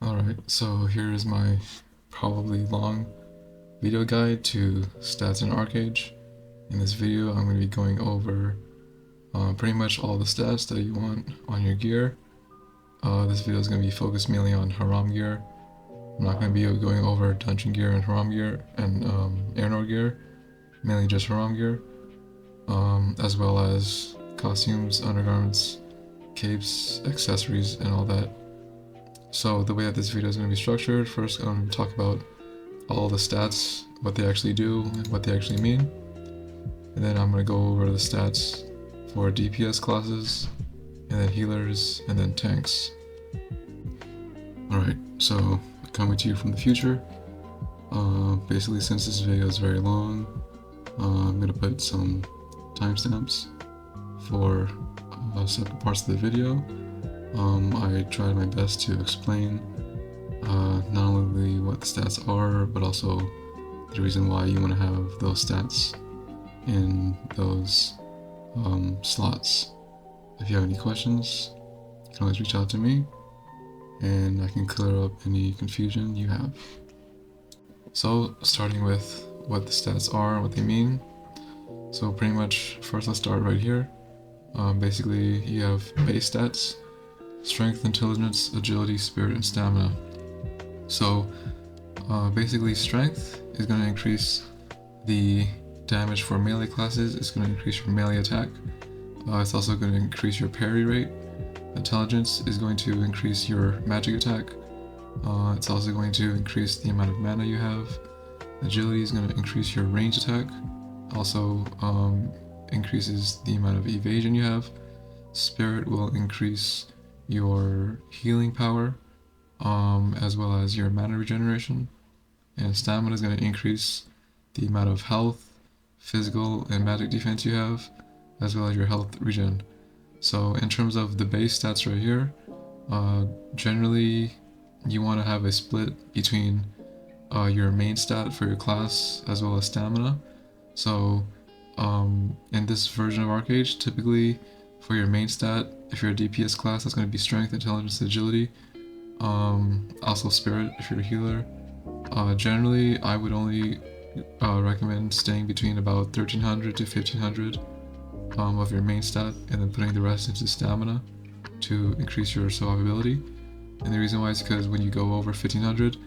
Alright, so here is my probably long video guide to stats in archerage. In this video, I'm going to be going over pretty much all the stats that you want on your gear. This video is going to be focused mainly on haram gear. I'm not going to be going over dungeon gear and haram gear and airnode gear, mainly just haram gear, as well as costumes, undergarments, capes, accessories, and all that. So the way that this video is going to be structured, first I'm going to talk about all the stats, what they actually do, and what they actually mean. And then I'm going to go over the stats for DPS classes, and then healers, and then tanks. Alright, so coming to you from the future. Basically, since this video is very long, I'm going to put some timestamps for separate parts of the video. I tried my best to explain not only what the stats are, but also the reason why you want to have those stats in those slots. If you have any questions, you can always reach out to me, and I can clear up any confusion you have. So, starting with what the stats are and what they mean. So pretty much, first let's start right here. Basically, you have base stats: strength, intelligence, agility, spirit, and stamina. So basically, strength is going to increase the damage for melee classes. It's going to increase your melee attack. It's also going to increase your parry rate. Intelligence is going to increase your magic attack. It's also going to increase the amount of mana you have. Agility is going to increase your range attack. Also increases the amount of evasion you have. Spirit will increase your healing power, as well as your mana regeneration. And stamina is going to increase the amount of health, physical, and magic defense you have, as well as your health regen. So in terms of the base stats right here, generally you want to have a split between your main stat for your class as well as stamina. So in this version of archerage, typically for your main stat, if you're a DPS class, that's going to be strength, intelligence, agility. Also spirit if you're a healer. Generally, I would only recommend staying between about 1300 to 1500 of your main stat, and then putting the rest into stamina to increase your survivability. And the reason why is because when you go over 1500,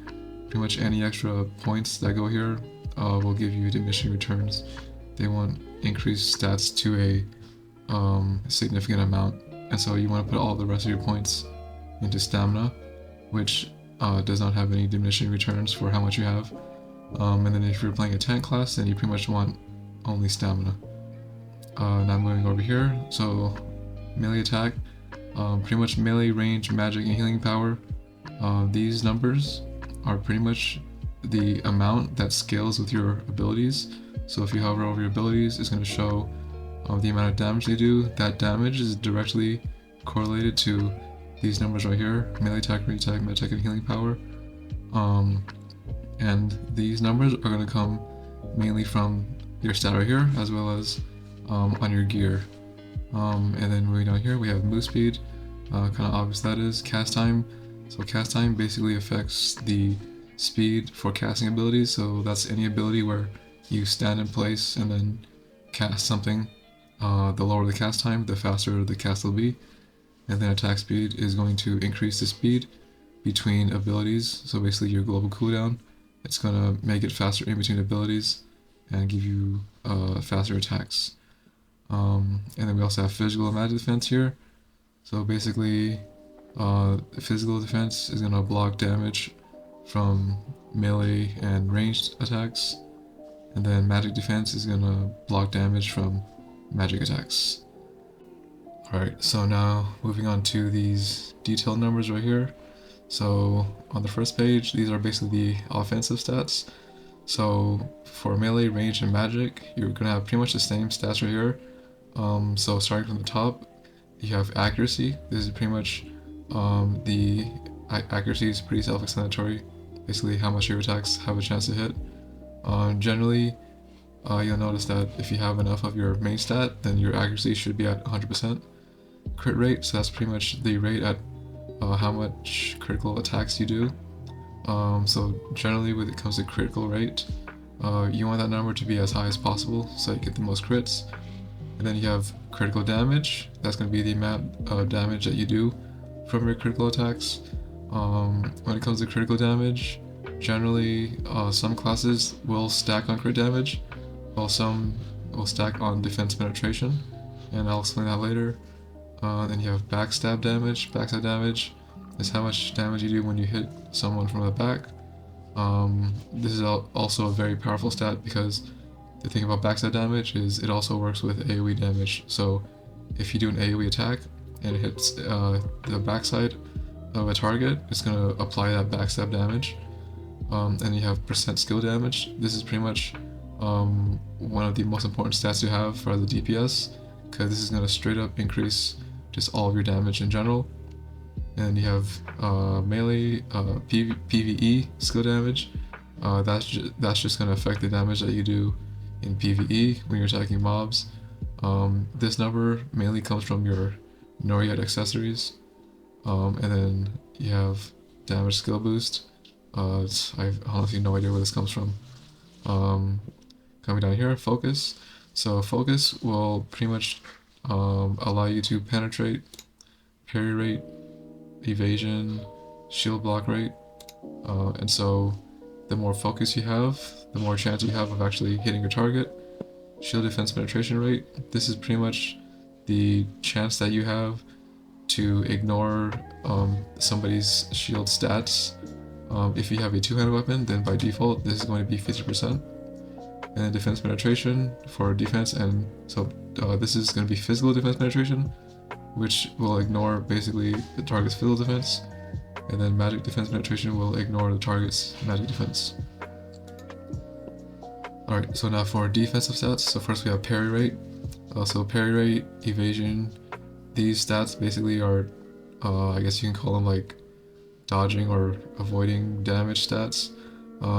pretty much any extra points that go here will give you diminishing returns. They won't increase stats to a significant amount, and so you want to put all the rest of your points into stamina, which does not have any diminishing returns for how much you have. And then if you're playing a tank class, then you pretty much want only stamina. Now moving over here, so melee attack, pretty much melee, range, magic, and healing power. These numbers are pretty much the amount that scales with your abilities. So if you hover over your abilities, it's going to show the amount of damage they do. That damage is directly correlated to these numbers right here: melee attack, range attack, magic, and healing power. And these numbers are going to come mainly from your stat right here, as well as on your gear. And then moving down here, we have move speed. Kind of obvious that is. Cast time. So cast time basically affects the speed for casting abilities. So that's any ability where you stand in place and then cast something. The lower the cast time, the faster the cast will be. And then attack speed is going to increase the speed between abilities. So basically your global cooldown, it's going to make it faster in between abilities and give you faster attacks. And then we also have physical and magic defense here. So basically physical defense is going to block damage from melee and ranged attacks. And then magic defense is going to block damage from magic attacks. Alright, so now moving on to these detailed numbers right here. So on the first page, these are basically the offensive stats. So for melee, range, and magic, you're going to have pretty much the same stats right here. So starting from the top, you have accuracy. This is pretty much the accuracy is pretty self-explanatory. Basically how much your attacks have a chance to hit. Generally, you'll notice that if you have enough of your main stat, then your accuracy should be at 100%. Crit rate, so that's pretty much the rate at how much critical attacks you do. So generally when it comes to critical rate, you want that number to be as high as possible so you get the most crits. And then you have critical damage. That's going to be the amount of damage that you do from your critical attacks. When it comes to critical damage, generally some classes will stack on crit damage, while some will stack on defense penetration, and I'll explain that later. Then you have backstab damage. Backstab damage is how much damage you do when you hit someone from the back. This is also a very powerful stat because the thing about backstab damage is it also works with AoE damage. So if you do an AoE attack and it hits the backside of a target, it's going to apply that backstab damage. And you have percent skill damage. This is pretty much one of the most important stats to have for the DPS, because this is going to straight up increase just all of your damage in general. And you have melee PvE skill damage. That's just going to affect the damage that you do in PvE when you're attacking mobs. This number mainly comes from your Untitled accessories. And then you have damage skill boost. I have honestly no idea where this comes from. Coming down here, focus. So focus will pretty much allow you to penetrate, parry rate, evasion, shield block rate. And so the more focus you have, the more chance you have of actually hitting your target. Shield defense penetration rate. This is pretty much the chance that you have to ignore somebody's shield stats. If you have a two-handed weapon, then by default this is going to be 50%. And then defense penetration for defense, and so this is going to be physical defense penetration, which will ignore basically the target's physical defense. And then magic defense penetration will ignore the target's magic defense. Alright, so now for defensive stats. So first we have parry rate. So parry rate, evasion, these stats basically are, I guess you can call them like dodging or avoiding damage stats.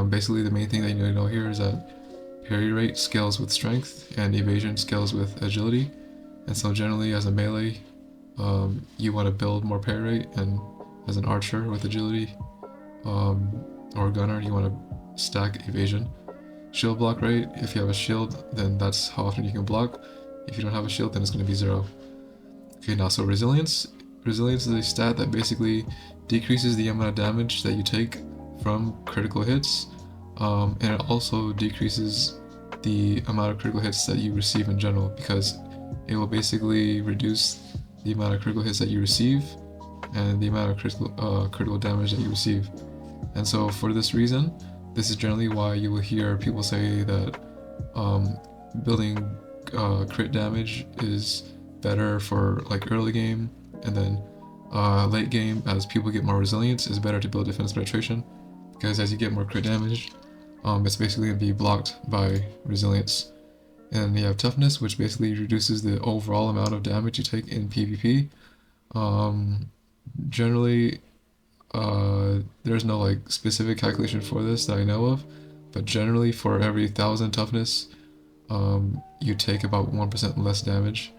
Basically the main thing that you need to know here is that parry rate scales with strength and evasion scales with agility. And so generally as a melee, you want to build more parry rate, and as an archer with agility or gunner, you want to stack evasion. Shield block rate, if you have a shield, then that's how often you can block. If you don't have a shield, then it's going to be 0. Okay, now so resilience. Resilience is a stat that basically decreases the amount of damage that you take from critical hits, and it also decreases the amount of critical hits that you receive in general, because it will basically reduce the amount of critical hits that you receive and the amount of critical damage that you receive. And so for this reason, this is generally why you will hear people say that building crit damage is better for like early game, and then late game, as people get more resilience, is better to build defense penetration, because as you get more crit damage, it's basically going to be blocked by resilience. And you have toughness, which basically reduces the overall amount of damage you take in PvP. Generally, there's no like specific calculation for this that I know of, but generally for every 1,000 toughness, you take about 1% less damage.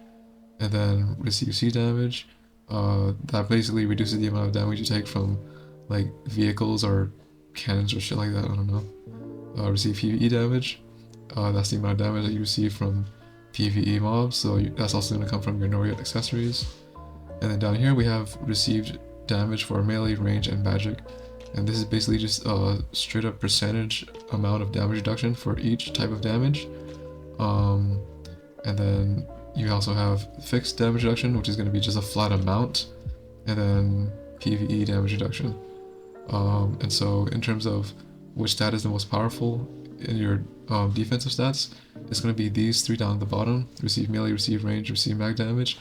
And then receive C damage, that basically reduces the amount of damage you take from like vehicles or cannons or shit like that, I don't know. Receive PvE damage, that's the amount of damage that you receive from PvE mobs, so that's also going to come from your Untitled accessories. And then down here we have received damage for melee, range, and magic, and this is basically just a straight up percentage amount of damage reduction for each type of damage. And then you also have fixed damage reduction, which is going to be just a flat amount, and then PvE damage reduction. And so in terms of which stat is the most powerful in your defensive stats, it's going to be these three down at the bottom: receive melee, receive range, receive mag damage.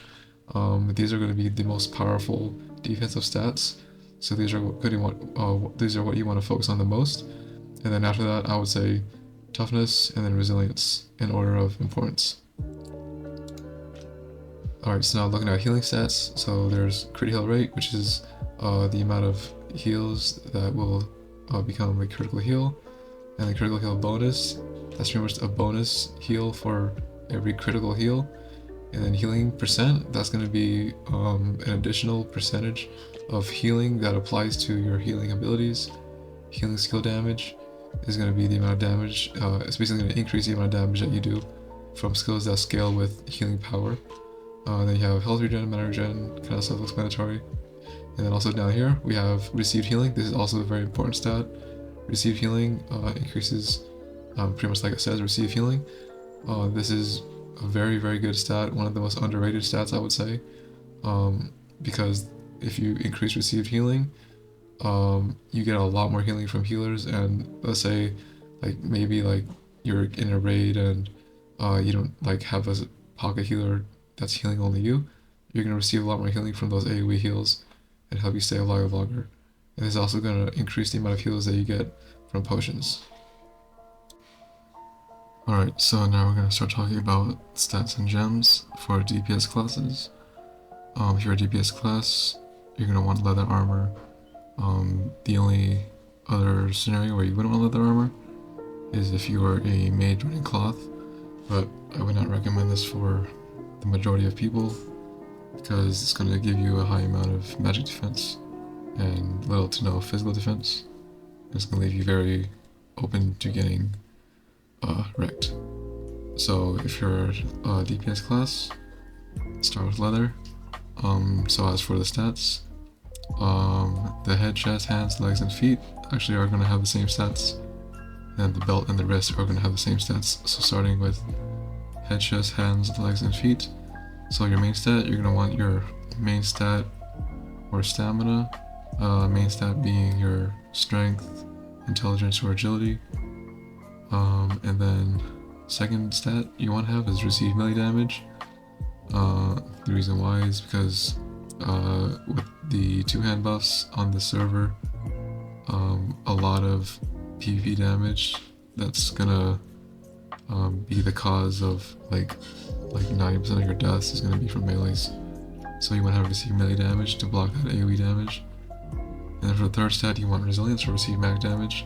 These are going to be the most powerful defensive stats, so these are what you want to focus on the most. And then after that, I would say toughness and then resilience in order of importance. Alright, so now looking at healing stats. So there's crit heal rate, which is the amount of heals that will become a critical heal, and the critical heal bonus, that's pretty much a bonus heal for every critical heal. And then healing percent, that's going to be an additional percentage of healing that applies to your healing abilities. Healing skill damage is going to be the amount of damage, it's basically going to increase the amount of damage that you do from skills that scale with healing power. Then you have health regen, mana regen, kind of self-explanatory. And then also down here, we have received healing. This is also a very important stat. Received healing increases, pretty much like it says, receive healing. This is a very, very good stat, one of the most underrated stats, I would say. Because if you increase received healing, you get a lot more healing from healers, and let's say, like, maybe, like, you're in a raid and you don't, like, have a pocket healer that's healing only you, you're going to receive a lot more healing from those AoE heals and help you stay alive longer. And it's also going to increase the amount of heals that you get from potions. Alright, so now we're going to start talking about stats and gems for DPS classes. If you're a DPS class, you're going to want leather armor. The only other scenario where you wouldn't want leather armor is if you are a mage running cloth, but I would not recommend this for the majority of people because it's going to give you a high amount of magic defense and little to no physical defense. It's going to leave you very open to getting wrecked. So if you're a DPS class, start with leather. So as for the stats, the head, chest, hands, legs, and feet actually are going to have the same stats, and the belt and the wrist are going to have the same stats. So starting with head, chest, hands, legs, and feet. So your main stat, you're going to want your main stat or stamina, main stat being your strength, intelligence, or agility. And then second stat you want to have is receive melee damage. The reason why is because with the two-hand buffs on the server, a lot of PvP damage that's gonna be the cause of like 90% of your deaths is gonna be from melees. So you want to have receive melee damage to block that AoE damage. And then for the third stat, you want resilience or receive mag damage.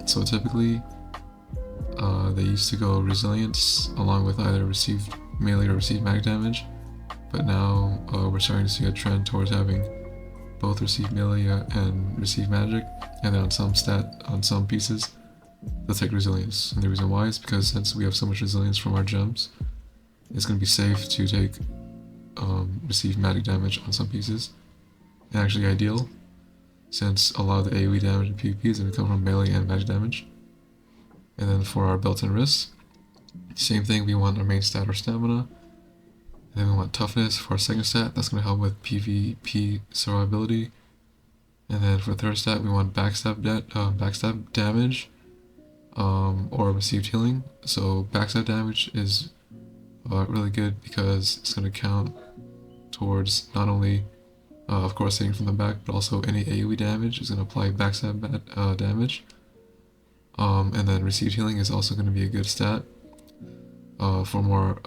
So typically, they used to go resilience along with either received melee or received mag damage, but now we're starting to see a trend towards having both receive melee and receive magic, and then on some pieces, they'll take resilience. And the reason why is because since we have so much resilience from our gems, it's going to be safe to take receive magic damage on some pieces, and actually ideal, since a lot of the AoE damage in PvP is going to come from melee and magic damage. And then for our belts and wrists, same thing, we want our main stat or stamina. And then we want toughness for our second stat, that's going to help with PvP survivability. And then for third stat, we want backstab damage or received healing. So backstab damage is really good because it's going to count towards not only, of course, hitting from the back, but also any AoE damage is going to apply backstab damage. And then received healing is also going to be a good stat for more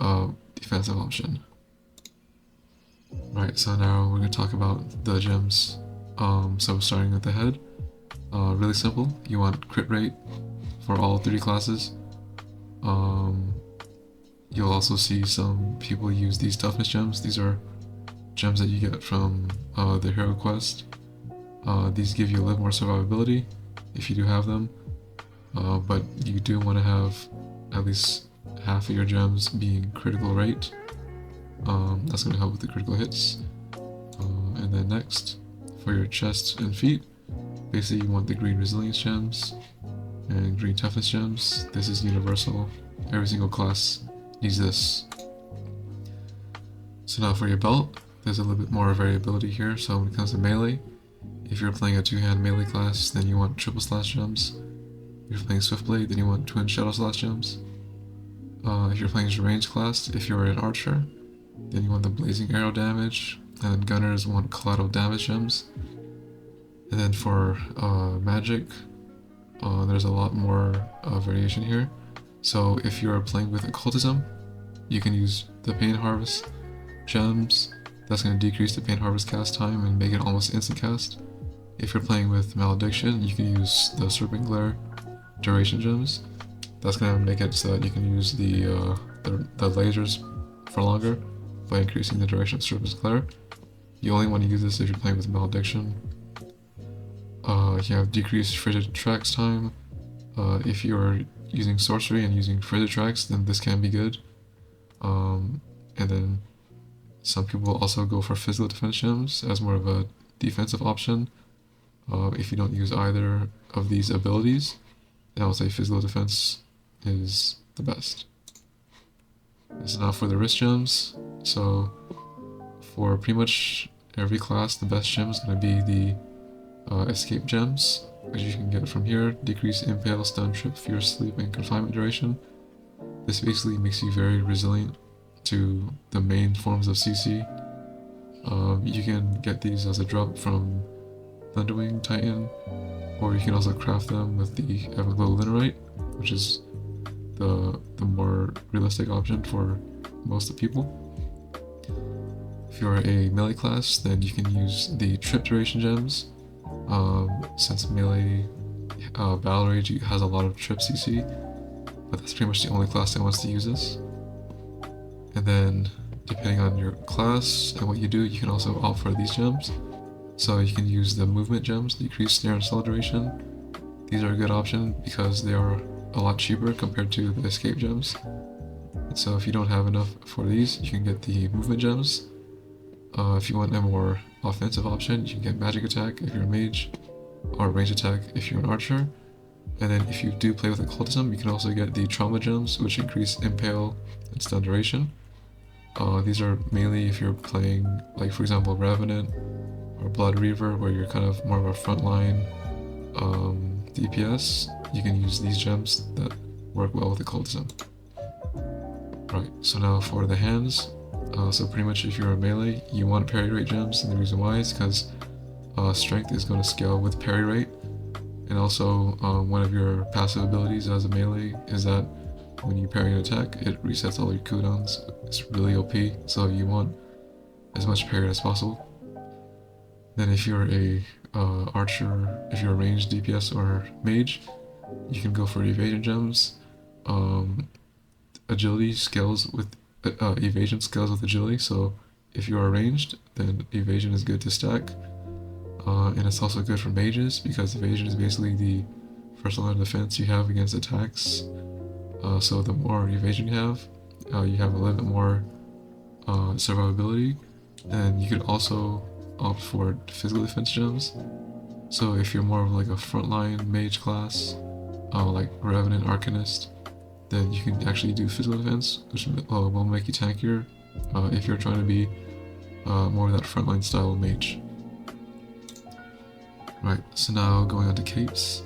defensive option. Right, so now we're going to talk about the gems. So starting with the head, really simple. You want crit rate for all 3 classes. You'll also see some people use these toughness gems. These are gems that you get from the hero quest. These give you a little more survivability if you do have them. But you do want to have at least half of your gems being critical rate. That's going to help with the critical hits. And then next, for your chest and feet, basically you want the green resilience gems and green toughness gems. This is universal. Every single class needs this. So now for your belt, there's a little bit more variability here. So when it comes to melee, if you're playing a 2-hand melee class, then you want triple slash gems. If you're playing Swiftblade, then you want twin Shadow Slash gems. If you're playing range class, if you're an archer, then you want the blazing arrow damage, and then gunners want collateral damage gems. And then for magic, there's a lot more variation here. So if you're playing with occultism, you can use the pain harvest gems. That's going to decrease the pain harvest cast time and make it almost instant cast. If you're playing with malediction, you can use the serpent glare duration gems. That's going to make it so that you can use the lasers for longer by increasing the duration of surface glare. You only want to use this if you're playing with malediction. You have decreased frigid tracks time. If you're using sorcery and using frigid tracks, then this can be good. And then some people also go for physical defense gems as more of a defensive option. If you don't use either of these abilities, then I would say physical defense is the best. This is now for the wrist gems. So for pretty much every class, the best gem is going to be the escape gems, which you can get from here. Decrease impale, stun, trip, fear, sleep, and confinement duration. This basically makes you very resilient to the main forms of CC. You can get these as a drop from Thunderwing Titan, or you can also craft them with the Everglow Linerite, which is the more realistic option for most of the people. If you're a melee class, then you can use the trip duration gems. Since melee Battle Rage has a lot of trip CC, but that's pretty much the only class that wants to use this. And then, depending on your class and what you do, you can also opt for these gems. So you can use the movement gems, decrease snare and slow duration. These are a good option because they are a lot cheaper compared to the escape gems. And so if you don't have enough for these, you can get the movement gems. If you want a more offensive option, you can get magic attack if you're a mage, or range attack if you're an archer. And then if you do play with occultism, you can also get the trauma gems, which increase impale and stun duration. These are mainly if you're playing, like for example, Revenant or Blood Reaver, where you're kind of more of a frontline DPS. You can use these gems that work well with occultism. Right, so now for the hands. So pretty much if you're a melee, you want parry rate gems, and the reason why is because strength is going to scale with parry rate. And also one of your passive abilities as a melee is that when you parry an attack, it resets all your cooldowns. It's really OP, so you want as much parry as possible. Then if you're a archer, if you're a ranged DPS or mage, you can go for evasion gems. Agility scales with evasion scales with agility, so if you are ranged, then evasion is good to stack. And it's also good for mages because evasion is basically the first line of defense you have against attacks. So the more evasion you have a little bit more survivability. And you could also opt for physical defense gems. So if you're more of like a frontline mage class, like Revenant Arcanist, then you can actually do physical defense, which will make you tankier if you're trying to be more of that frontline style mage. Right, so now going on to capes.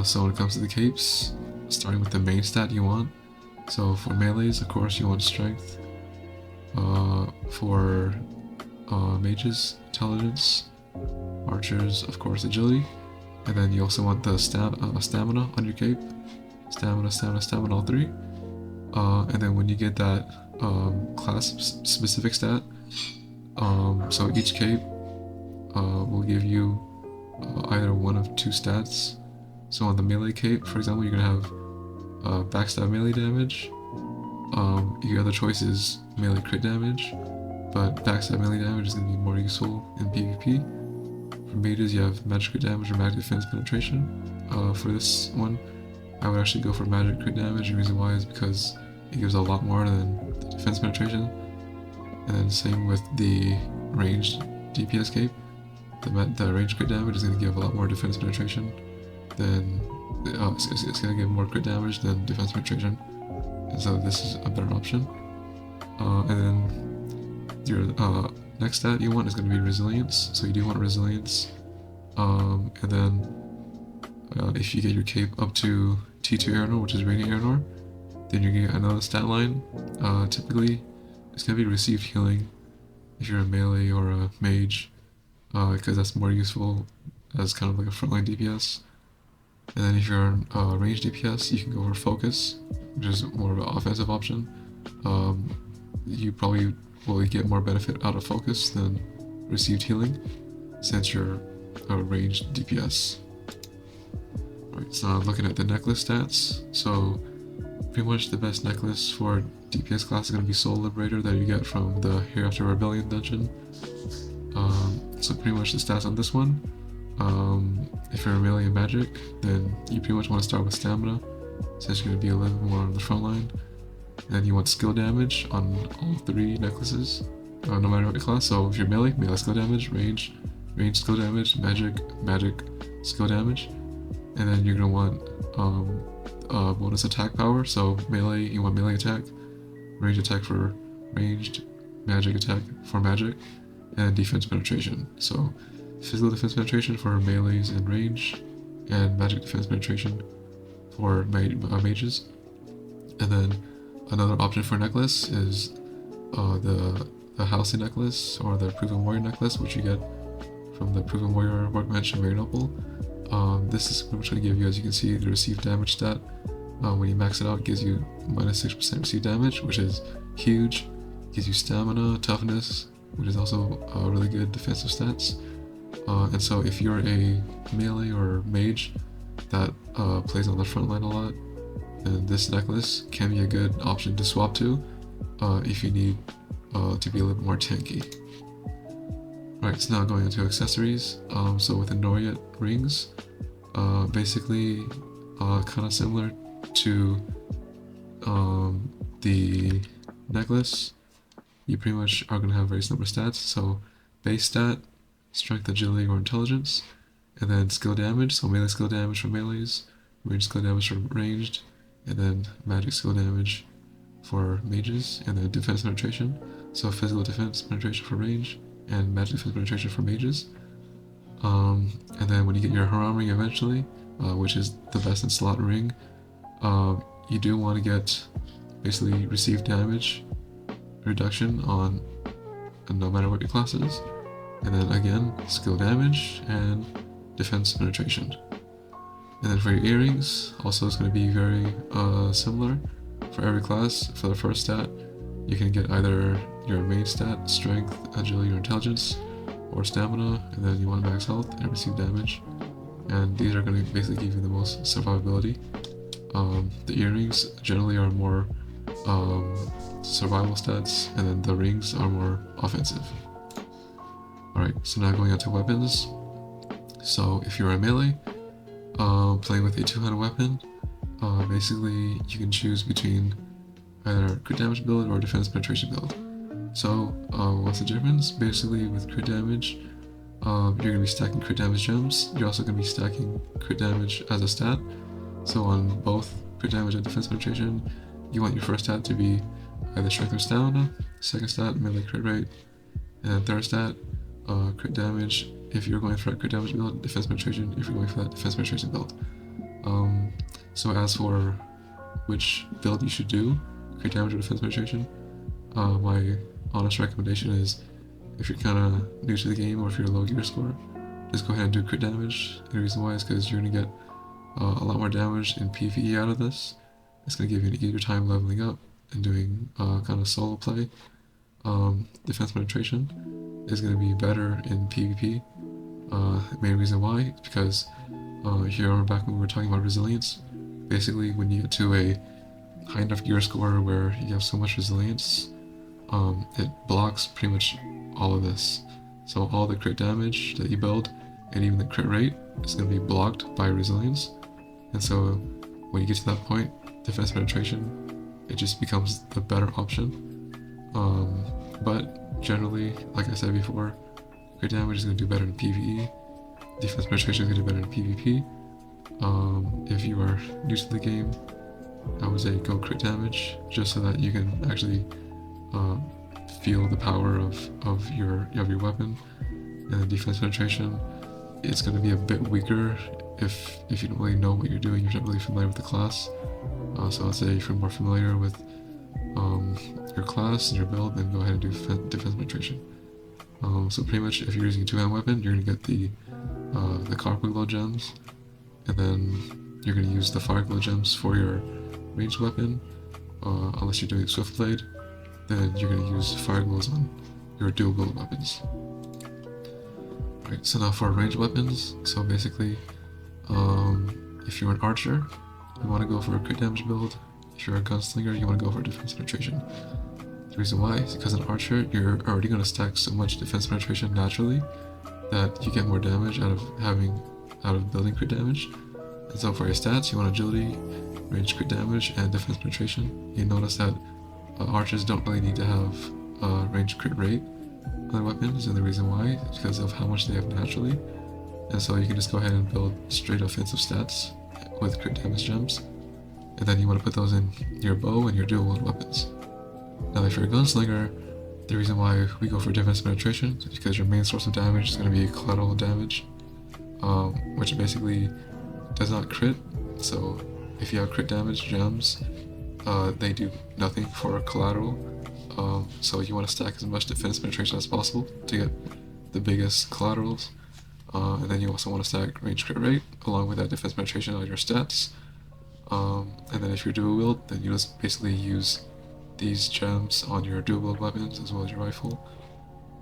So when it comes to the capes, starting with the main stat you want. So for melees, of course, you want strength. For mages, intelligence. Archers, of course, agility. And then you also want the stamina on your cape. Stamina, all three. And then when you get that class-specific stat, so each cape will give you either one of two stats. So on the melee cape, for example, you're gonna have backstab melee damage. Your other choice is melee crit damage, but backstab melee damage is gonna be more useful in PvP. For mages, you have magic crit damage or magic defense penetration. For this one, I would actually go for magic crit damage. The reason why is because it gives a lot more than the defense penetration. And then same with the ranged DPS cape. The ranged crit damage is going to give a lot more defense penetration than it's going to give more crit damage than defense penetration, and so this is a better option. And then your next stat you want is going to be resilience, so you do want resilience. And then if you get your cape up to T2 Aeronor, which is Radiant Aeronor, then you're going to get another stat line. Typically, it's going to be received healing if you're a melee or a mage, because that's more useful as kind of like a frontline DPS. And then if you're a ranged DPS, you can go for focus, which is more of an offensive option. You probably will get more benefit out of focus than received healing, since you're a ranged DPS. Alright, so now looking at the necklace stats. So pretty much the best necklace for DPS class is going to be Soul Liberator that you get from the Hereafter Rebellion dungeon. So pretty much the stats on this one. If you're a melee in magic, then you pretty much want to start with stamina, since you're going to be a little bit more on the front line. And then you want skill damage on all 3 necklaces, no matter what your class. So if you're melee skill damage, range skill damage, magic skill damage. And then you're going to want bonus attack power. So melee, you want melee attack, range attack for ranged, magic attack for magic, and defense penetration. So physical defense penetration for melees and range, and magic defense penetration for mages. And then another option for necklace is the Halcyon necklace, or the Proven Warrior necklace, which you get from the Proven Warrior Workbench in Marianople. This is pretty much going to give you, as you can see, the received damage stat. When you max it out, it gives you minus 6% received damage, which is huge. It gives you stamina, toughness, which is also really good defensive stats. And so if you're a melee or mage that plays on the front line a lot, then this necklace can be a good option to swap to if you need to be a little bit more tanky. Alright, so now going into accessories. So with the Noriet rings, basically kind of similar to the necklace, you pretty much are going to have very similar stats. So base stat, strength, agility, or intelligence, and then skill damage, so melee skill damage for melees, range skill damage for ranged, and then magic skill damage for mages, and then defense penetration, so physical defense penetration for range, and magic defense penetration for mages. And then when you get your Haram ring eventually, which is the best in slot ring, you do want to get basically received damage reduction on no matter what your class is, and then again skill damage and defense penetration. And then for your earrings, also it's going to be very similar for every class. For the first stat, you can get either your main stat, strength, agility, or intelligence, or stamina, and then you want max health and receive damage. And these are going to basically give you the most survivability. The earrings generally are more survival stats, and then the rings are more offensive. Alright, so now going on to weapons. So if you're a melee, playing with a two-handed weapon, basically you can choose between either crit damage build or defense penetration build. So what's the difference? Basically with crit damage, you're going to be stacking crit damage gems. You're also going to be stacking crit damage as a stat. So on both crit damage and defense penetration, you want your first stat to be either strength or stamina, second stat melee crit rate, and then third stat crit damage if you're going for a crit damage build, defense penetration if you're going for that defense penetration build. So as for which build you should do, crit damage or defense penetration, my honest recommendation is, if you're kind of new to the game or if you're a low gear score, just go ahead and do crit damage. The reason why is because you're going to get a lot more damage in PvE out of this. It's going to give you an easier time leveling up and doing kind of solo play. Defense penetration is going to be better in PvP. The main reason why is because if you remember back when we were talking about resilience, basically when you get to a high enough gear score where you have so much resilience, it blocks pretty much all of this. So all the crit damage that you build and even the crit rate is going to be blocked by resilience. And so when you get to that point, defense penetration, it just becomes the better option. But generally, like I said before, crit damage is going to do better in PvE, defense penetration is going to do better in PvP. If you are new to the game, I would say go crit damage, just so that you can actually feel the power of your weapon. And then defense penetration, it's going to be a bit weaker if you don't really know what you're doing, you're not really familiar with the class. So I'd say if you're more familiar with your class and your build, then go ahead and do defense penetration. So pretty much if you're using a two-hand weapon, you're going to get the copper glow gems, and then you're going to use the fire glow gems for your ranged weapon. Unless you're doing swift blade, then you're going to use fire glows on your dual build weapons. Alright, so now for ranged weapons, so basically if you're an archer, you want to go for a crit damage build, if you're a gunslinger, you want to go for defense penetration. The reason why is because an archer, you're already going to stack so much defense penetration naturally that you get more damage out of building crit damage. And so for your stats, you want agility, range crit damage, and defense penetration. You notice that archers don't really need to have range crit rate on their weapons, and the reason why is because of how much they have naturally. And so you can just go ahead and build straight offensive stats with crit damage gems, and then you want to put those in your bow and your dual wield weapons. Now if you're a gunslinger, the reason why we go for defense penetration is because your main source of damage is going to be collateral damage, which basically does not crit. So if you have crit damage gems, they do nothing for collateral. So you want to stack as much defense penetration as possible to get the biggest collaterals. And then you also want to stack range crit rate along with that defense penetration on your stats. And then if you're dual wield, then you just basically use these gems on your dual wield weapons as well as your rifle.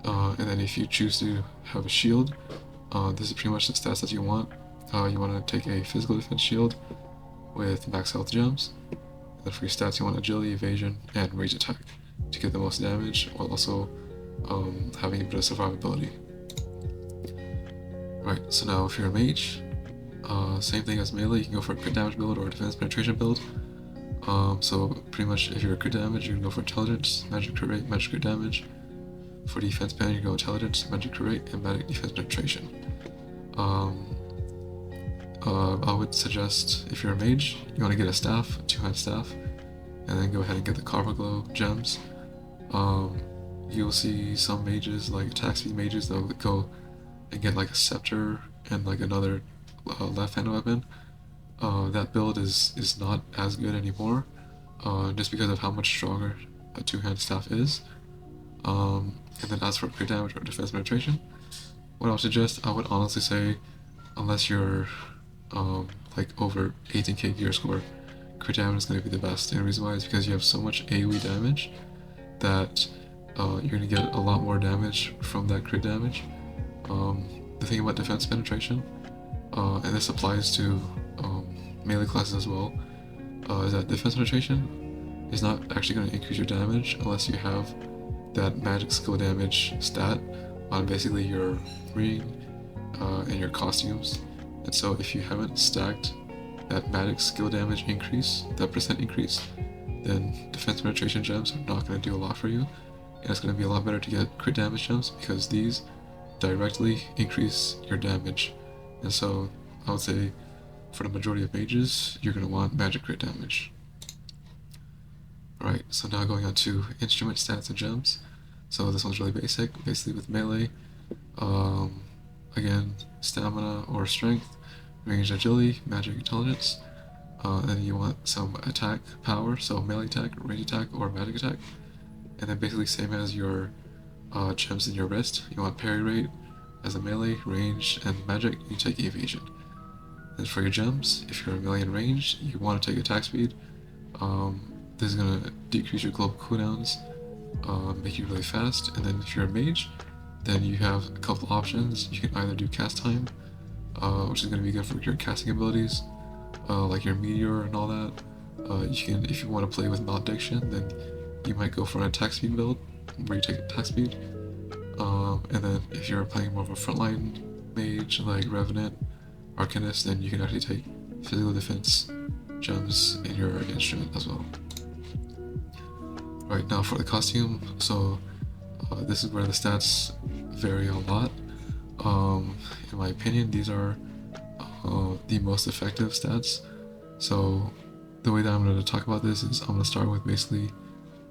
And then if you choose to have a shield, this is pretty much the stats that you want. You want to take a physical defense shield with max health gems. And then for your stats, you want agility, evasion, and range attack to get the most damage while also having a bit of survivability. Right, so now if you're a mage, same thing as melee, you can go for a crit damage build or a defense penetration build. So pretty much if you're a crit damage, you can go for intelligence, magic crit rate, magic crit damage. For defense pen, you go intelligence, magic crit rate, and magic defense penetration. I would suggest if you're a mage, you want to get a staff, a two-hand staff, and then go ahead and get the Copper Glow gems. You'll see some mages, like attack speed mages, they'll go and get like a scepter and like another left-hand weapon. That build is not as good anymore, just because of how much stronger a two-hand staff is. And then as for crit damage or defense penetration, what I would suggest, I would honestly say, unless you're like over 18k gear score, crit damage is going to be the best. And the reason why is because you have so much AoE damage that you're going to get a lot more damage from that crit damage. The thing about defense penetration, and this applies to melee classes as well, is that defense penetration is not actually going to increase your damage unless you have that magic skill damage stat on basically your ring and your costumes. And so if you haven't stacked that magic skill damage increase, that percent increase, then defense penetration gems are not going to do a lot for you, and it's going to be a lot better to get crit damage gems because these directly increase your damage. And so I would say for the majority of mages, you're going to want magic crit damage. Alright, so now going on to instrument stats and gems. So this one's really basic, basically with melee. Again, stamina or strength, range agility, magic intelligence. Then you want some attack power, so melee attack, range attack, or magic attack. And then basically same as your gems in your wrist, you want parry rate as a melee, range, and magic, you take evasion. And for your gems, if you're a melee in range, you want to take attack speed. This is going to decrease your global cooldowns, make you really fast. And then if you're a mage, then you have a couple options. You can either do cast time, which is going to be good for your casting abilities, like your meteor and all that. You can, if you want to play with malediction, then you might go for an attack speed build where you take attack speed. And then if you're playing more of a frontline mage like Revenant, Arcanist, then you can actually take physical defense gems in your instrument as well. Right, now for the costume, so this is where the stats vary a lot. In my opinion, these are the most effective stats. So the way that I'm going to talk about this is I'm going to start with basically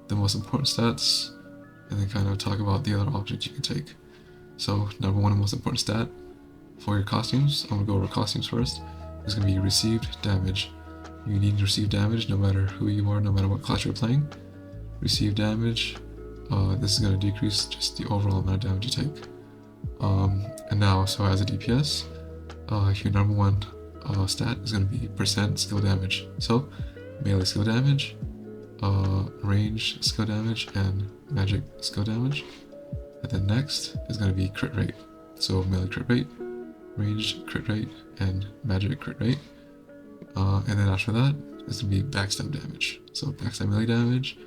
the most important stats and then kind of talk about the other options you can take. So number one, the most important stat for your costumes, I'm going to go over costumes first. It's going to be received damage. You need to receive damage no matter who you are, no matter what class you're playing. Receive damage, this is going to decrease just the overall amount of damage you take. And now, so as a DPS, your number one stat is going to be percent skill damage. So melee skill damage, range skill damage, and magic skill damage. And then next is going to be crit rate. So melee crit rate, range crit rate, and magic crit rate. And then after that, is going to be backstab damage. So backstab melee damage,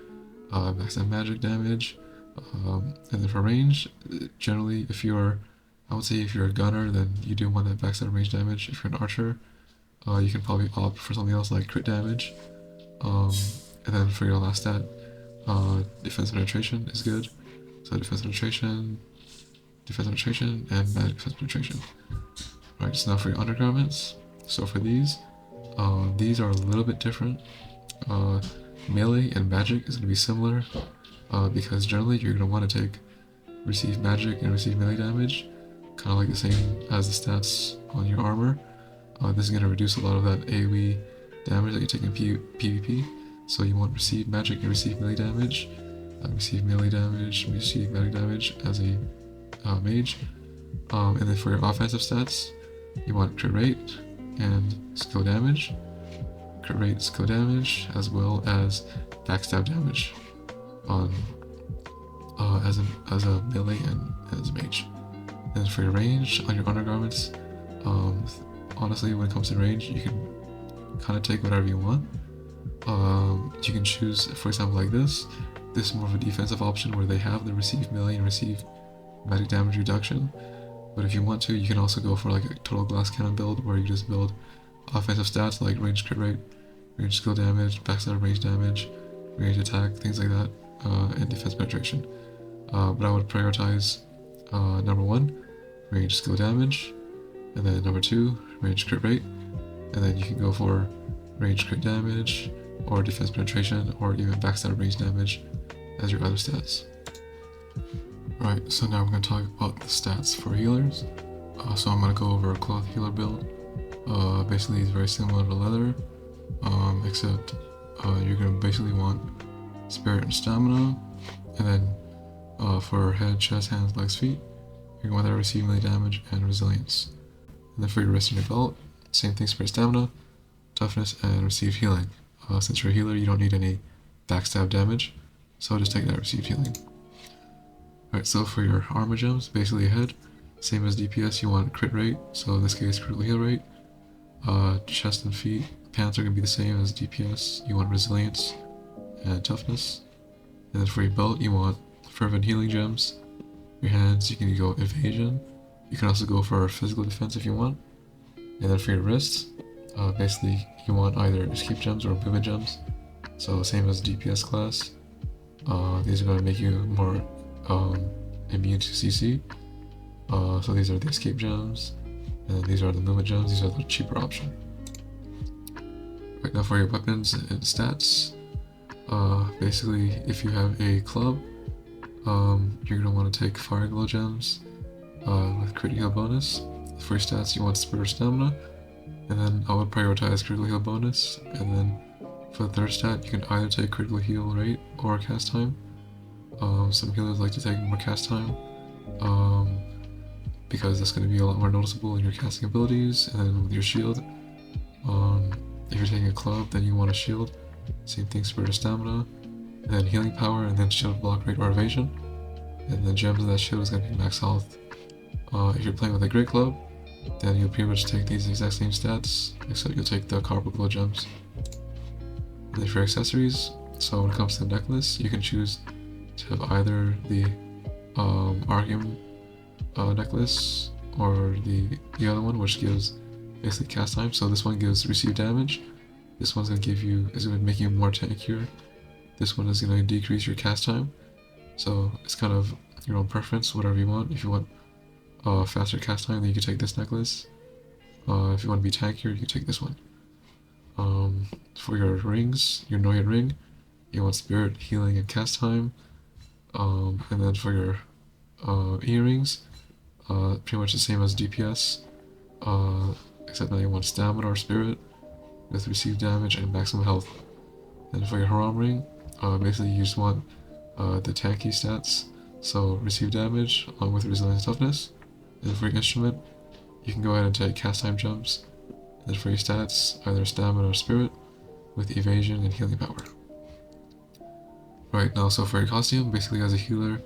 backstab magic damage, and then for range, generally I would say if you're a gunner, then you do want that backstab range damage. If you're an archer, you can probably opt for something else like crit damage. And then for your last stat, defense penetration is good. So defense penetration, and magic defense penetration. Right, so now for your undergarments. So for these are a little bit different. Melee and magic is going to be similar, because generally you're going to want to receive magic and receive melee damage, kind of like the same as the stats on your armor. This is going to reduce a lot of that AoE damage that you take in PvP. So you want receive magic and receive melee damage, receive melee damage, receive magic damage as a mage. And then for your offensive stats, you want crit rate and skill damage, crit rate, skill damage, as well as backstab damage on as a melee and as a mage. And for your range on your undergarments, honestly, when it comes to range, you can kind of take whatever you want. You can choose, for example, like this. This is more of a defensive option where they have the receive melee and receive magic damage reduction. But if you want to, you can also go for like a total glass cannon build where you just build offensive stats like range crit rate, range skill damage, backstab range damage, range attack, things like that, and defense penetration. But I would prioritize number 1, range skill damage, and then number 2, range crit rate, and then you can go for range crit damage, or defense penetration, or even backstab range damage as your other stats. Right, so now we're going to talk about the stats for healers. So I'm going to go over a cloth healer build. Basically it's very similar to leather, except you're going to basically want spirit and stamina, and then for head, chest, hands, legs, feet, you're going to want that receive melee damage and resilience. And then for your wrist and your belt, same thing, spirit, stamina, toughness, and receive healing. Since you're a healer, you don't need any backstab damage, so just take that receive healing. Alright, so for your armor gems, basically head, same as DPS, you want crit rate, so in this case critical heal rate. Chest and feet, pants are going to be the same as DPS, you want resilience and toughness. And then for your belt, you want fervent healing gems. Your hands, you can go evasion, you can also go for physical defense if you want. And then for your wrists, basically you want either escape gems or movement gems, so same as DPS class. These are going to make you more immune to CC. So these are the escape gems, and these are the movement gems. These are the cheaper option. Right, now for your weapons and stats, basically if you have a club, you're going to want to take fire glow gems with critical heal bonus. For your stats, you want spirit or stamina, and then I would prioritize critical heal bonus. And then for the third stat, you can either take critical heal rate or cast time. Some healers like to take more cast time, because that's going to be a lot more noticeable in your casting abilities. And then with your shield, if you're taking a club, then you want a shield. Same thing, spirit or stamina, and then healing power, and then shield block rate or evasion. And then gems in that shield is going to be max health. If you're playing with a great club, then you'll pretty much take these exact same stats, except you'll take the copper glow gems. And then for accessories, so when it comes to the necklace, you can choose to have either the Archeum necklace or the other one, which gives basically cast time. So this one gives receive damage. This one's going to make you more tankier. This one is going to decrease your cast time. So it's kind of your own preference, whatever you want. If you want faster cast time, then you can take this necklace. If you want to be tankier, you can take this one. For your rings, your Noyan ring, you want spirit, healing, and cast time. And then for your earrings, pretty much the same as DPS, except now you want stamina or spirit with receive damage and maximum health. And for your Haram ring, basically you just want the tanky stats, so receive damage along with resilience and toughness. And for your instrument, you can go ahead and take cast time jumps. And for your stats, either stamina or spirit with evasion and healing power. Right, now so for your costume, basically as a healer,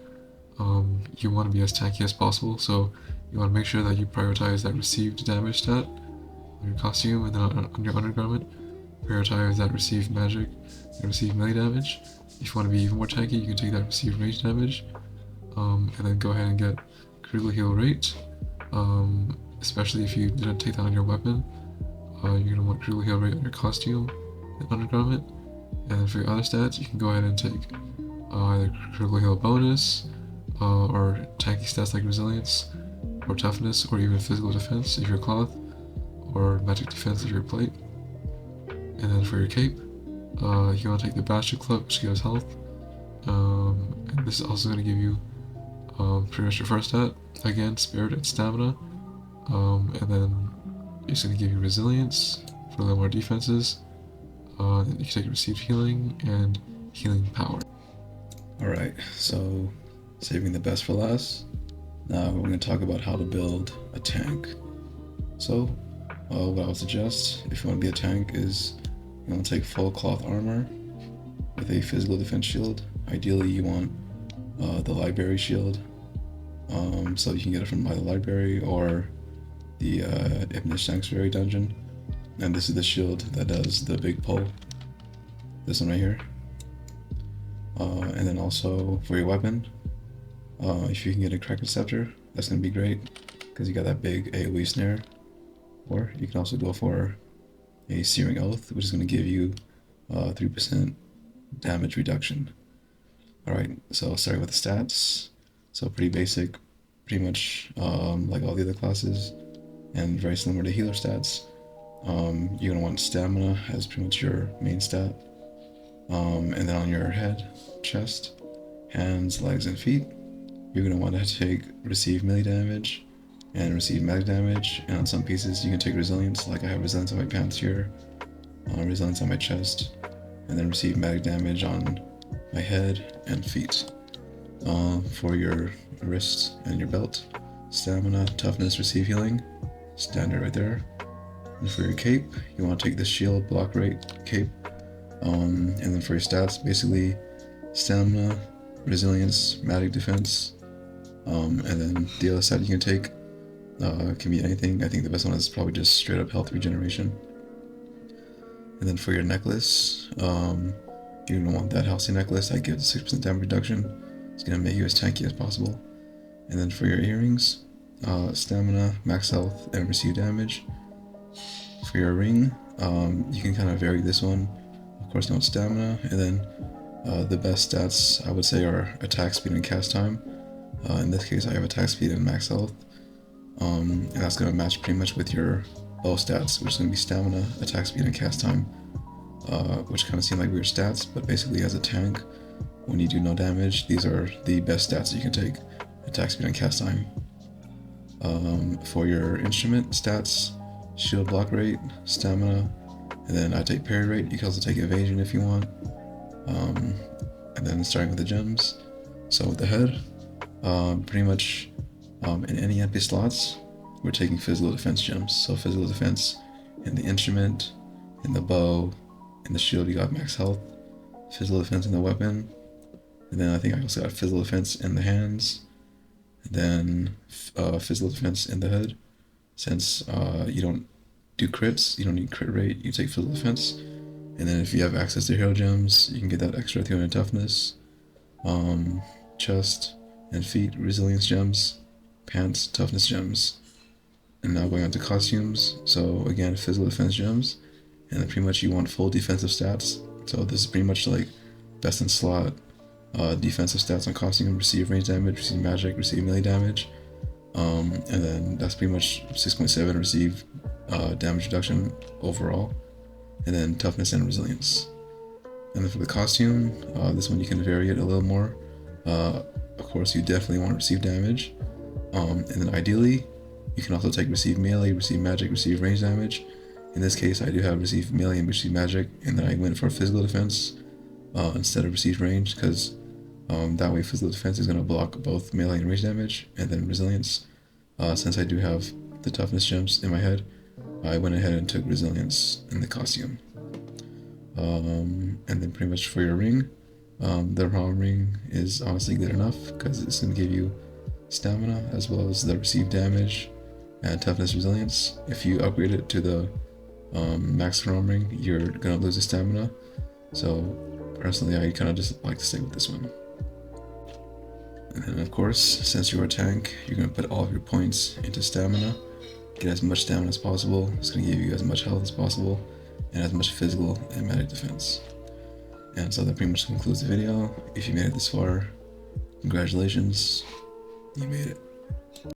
you want to be as tanky as possible, so you want to make sure that you prioritize that received damage stat on your costume, and then on your undergarment, For your tires that receive magic and receive melee damage, if you want to be even more tanky, you can take that receive range damage, and then go ahead and get critical heal rate, especially if you didn't take that on your weapon. You're going to want critical heal rate on your costume and undergarment. And then for your other stats, you can go ahead and take either critical heal bonus, or tanky stats like resilience, or toughness, or even physical defense if you're cloth, or magic defense if you're plate. And then for your cape, you want to take the Bastion Club, which gives health. And this is also going to give you pretty much your first stat, again, spirit and stamina. And then it's going to give you resilience for a little more defenses. Then you can take received healing and healing power. Alright, so saving the best for last. Now we're going to talk about how to build a tank. So, what I would suggest if you want to be a tank is you want to take full cloth armor with a physical defense shield. Ideally, you want the library shield, so you can get it from either library or the Ibn Sanctuary dungeon. And this is the shield that does the big pull. This one right here. And then also for your weapon, if you can get a Kraken Scepter, that's going to be great because you got that big AoE snare. Or you can also go for a Searing Oath, which is going to give you 3% damage reduction. Alright, so starting with the stats. So pretty basic, pretty much like all the other classes, and very similar to healer stats. You're going to want stamina as pretty much your main stat. And then on your head, chest, hands, legs, and feet, you're going to want to take receive melee damage and receive magic damage, and on some pieces you can take resilience, like I have resilience on my pants here, resilience on my chest, and then receive magic damage on my head and feet. For your wrists and your belt, stamina, toughness, receive healing, standard right there. And for your cape, you want to take the shield block rate cape, and then for your stats, basically stamina, resilience, magic defense, and then the other stat you can take can be anything. I think the best one is probably just straight up health regeneration. And then for your necklace, you're going to want that healthy necklace that gives 6% damage reduction. It's going to make you as tanky as possible. And then for your earrings, stamina, max health, and receive damage. For your ring, you can kind of vary this one. Of course, you want stamina, and then the best stats I would say are attack speed and cast time. In this case, I have attack speed and max health. And that's going to match pretty much with your bow stats, which is going to be stamina, attack speed, and cast time, which kind of seem like weird stats, but basically as a tank, when you do no damage, these are the best stats that you can take, attack speed and cast time. For your instrument stats, shield block rate, stamina, and then I take parry rate. You can also take evasion if you want. And then starting with the gems. So with the head, pretty much in any MP slots, we're taking physical defense gems. So physical defense in the instrument, in the bow, in the shield you got max health, physical defense in the weapon, and then I think I also got physical defense in the hands, and then physical defense in the head. Since you don't do crits, you don't need crit rate, you take physical defense. And then if you have access to hero gems, you can get that extra 300 toughness, chest and feet resilience gems, pants toughness gems. And now going on to costumes. So again, physical defense gems, and then pretty much you want full defensive stats. So this is pretty much like best in slot defensive stats on costume: receive range damage, receive magic, receive melee damage, and then that's pretty much 6.7 receive damage reduction overall, and then toughness and resilience. And then for the costume, this one you can vary it a little more. Of course, you definitely want to receive damage, and then ideally you can also take receive melee, receive magic, receive range damage. In this case, I do have receive melee and receive magic, and then I went for physical defense instead of receive range, because that way physical defense is going to block both melee and range damage. And then resilience, since I do have the toughness gems in my head, I went ahead and took resilience in the costume. And then pretty much for your ring, the raw ring is honestly good enough because it's going to give you stamina as well as the receive damage and toughness resilience. If you upgrade it to the max armoring, you're gonna lose the stamina. So personally, I kind of just like to stick with this one. And then of course, since you're a tank, you're gonna put all of your points into stamina. Get as much stamina as possible. It's gonna give you as much health as possible and as much physical and magic defense. And so that pretty much concludes the video. If you made it this far, congratulations, you made it.